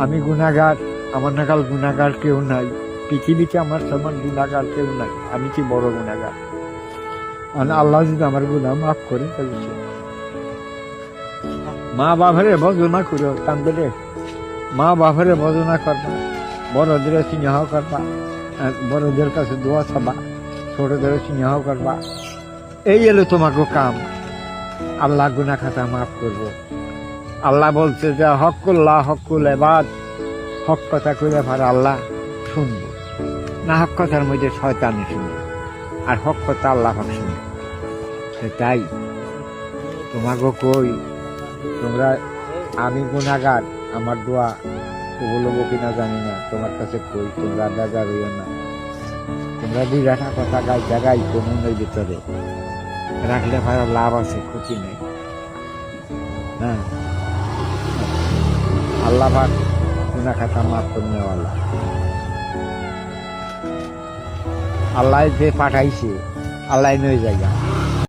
আমি গুনাহগার, আমার নাগাল গুনাহগার কেউ নাই পৃথিবীতে, আমার সমান গুনাহগার কেউ নাই। আমি কি বড় গুনাহগার? আর আল্লাহ যদি আমার গুনাহ মাফ করে তাহলে মা বাবারে ভজনা করো, কান্দরে মা বাবারে ভজনা করবা, বড়দের স্নেহ করবা, বড়দের কাছে দোয়া চাবা, ছোটদের স্নেহ করবা। এই এলো তোমাকে কাম। আল্লাহ গুনাহ খাতা মাফ করবো। আল্লাহ বলছে যে হকুল্লাহ হকুল এবাদ, হক কথা কইলে পারে আল্লাহ শুনবো, না হক কথার মধ্যে শয়তানি শুনবে, আর হক কথা আল্লাহ হক শুনবে। তাই তোমাকে কই, তোমরা, আমি গুনাহগার, আমার দোয়া কবুল হবো কিনা জানি না, তোমার কাছে কই তোমরা বেজার হইও না। তোমরা দুইটা কথা গাইছো মনের ভিতরে রাখলে ভালো, লাভ আছে, ক্ষতি নেই। হ্যাঁ, আল্লাহ পাক গুনাহ খাতা মাফ করে নেওয়ালা। আল্লাহ যে পাঠাইছে, আল্লাহ নই জায়গা।